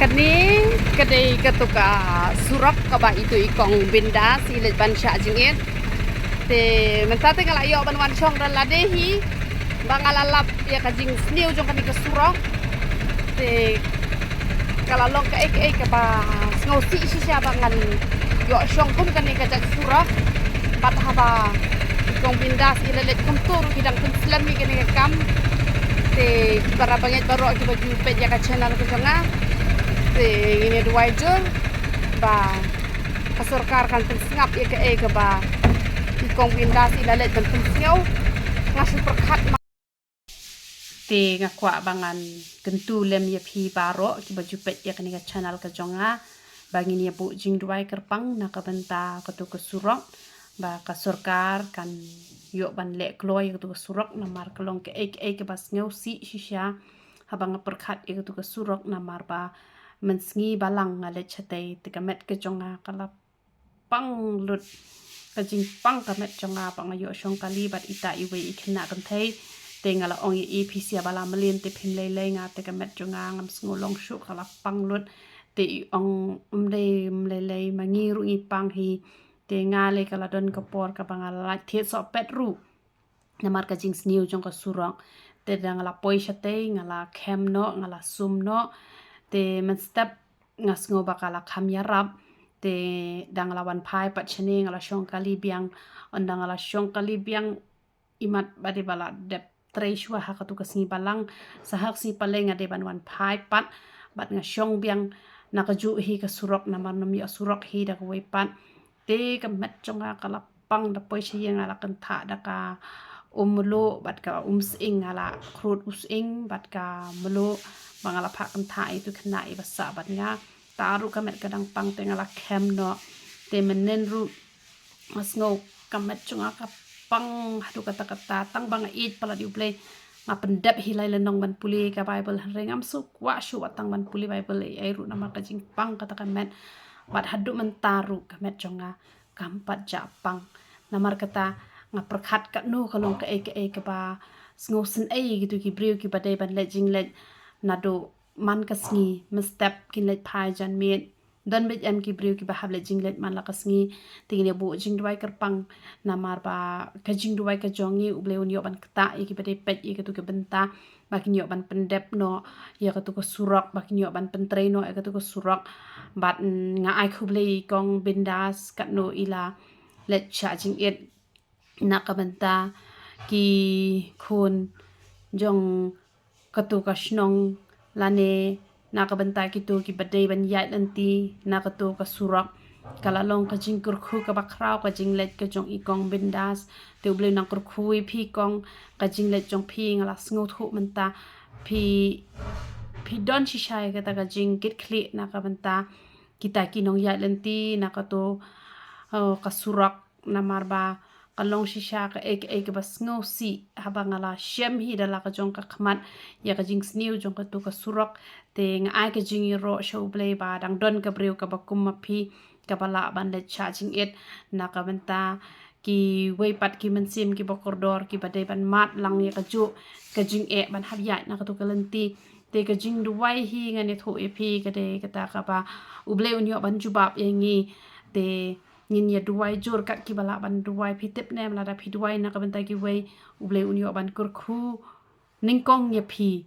Kani kadai katuka surak kaba itu ikong binda si ban sha jingit te mentate ngala yo ban wan chong dan ladehi bangalalap ya kajing sniu jong kani ke surak te kala long ka ek ek ba ngau si sha bangan yo chong kum kani ka jak surak bat haba ikong binda si lelet kum tur hidang kun slami kani ka kam te para banget baro ki baju pet ya ka channel ko jonga ini dua jur ba kasurkar kan sengap ya ke ba ikong pindah si lalet dan pensiau ngasih perkat te ngakwa bangan gentu lem ya pi baro ki baju pet ya kani channel ke jonga bangin ya bu jing dua kerpang na ka benta ketu kesurok ba kasurkar kan yo ban le kloy ketu kesurok namar kelong ke ke bas ngau si shisha habang perkat ya ketu kesurok namar ba mensengi balang ngale chatai tikamet ke jonga kala pang lut kajing pang kamet jonga pang ayo shong kali bat ita iwe ikna kan thai tengala ong e pisia bala melin te phim lei lei nga tikamet jonga ngam ngolong shu kala pang lut te ong umle lei mangi ru i pang hi te ngale kala don kapor ka bangala the so pet ru namar kajing sniu jong ka surong te dangala poi chatai ngala khem no ngala sum no te men step ngas ngo bakala kham yarap te danglawan phai pat chene ngala shong kali biang ondangala shong kali biang imat bade bala dep treishwa hakatu kasni balang sahak si paleng ade banwan phai pat bat nga shong biang nakaju hi ka surok namar nami surok hi da ko pat te kamet chonga kala pang da poi chi ngala kan tha da ka umlo bat ka sing ala krut using bat ka melo bangala pak entha itu kena ibasa bat nga taru kamet kadang pang tengala kem no te menen ru masngo kamet chunga ka pang hadu kata tang bang it pala di play ngapendep hilai lenong ban puli ka bible rengam su kwa shu watang ban puli bible ai ru nama ka jing pang kata kamet bat hadu mentaru kamet chunga kampat japang namar kata ngaperkhat ka nu kalong ke ba sngo sen ai gitu ki briu ki badai ban lejing lej nado man kasngi mestep kin let phai jan met don bet em ki briu ki bahab le jinglet man la kasngi tingine bu jing duai kerpang namar ba ka jing duai ka jongi uble un yo ban kta e ki bade pet e ke tu ke benta makin yo ban pendep no ya ka tu ko surok makin yo ban pentre no e ka tu ko surok bat nga ai khuble kong bindas kat no ila let cha jing et na ka benta ki khun jong katu ka shnong lane nakabenta kitu ki badai ban yat nanti nakatu ka surak kala long ka jing kurkhu ka bakrao ka jing let ka jong ikong bindas te uble nang kurkhu phi kong ka jing let jong phi ngala sngo thu menta phi don chi shai ka ta ka jing kit khli nakabenta kita ki nong yat nanti nakatu ka surak namar ba kalong shisha ka ek bas ngo si habangala shem hi dala ka jong ka khmat ya ka jing sniu jong ka tu ka surok te nga ai ka jing ro show play ba dang don ka breu ka bakum ma phi ka bala ban le cha jing et na ka benta ki wei pat ki men sim ki bokordor ki badai ban mat lang ya ka ju ka jing e ban hab ya na ka tu ka lenti te ka jing duwai hi ngane tho e phi ka de ka ta ka ba uble unyo ban jubab yengi te nin ya duwai jor kat ki bala ban duwai pitep nem la da phi duwai na ka benta ki wei uble unyo ban kurkhu ningkong ya phi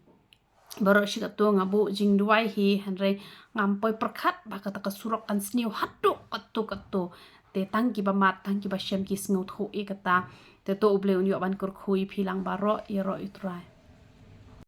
baro shi ka to ngabu jing duwai hi hanre ngam poi perkhat ba ka ta ka surok kan sniu hatu katu te tangki ba mat tangki ba shem ki sngo thu e kata te to uble unyo ban kurkhu phi lang baro ya ro itrai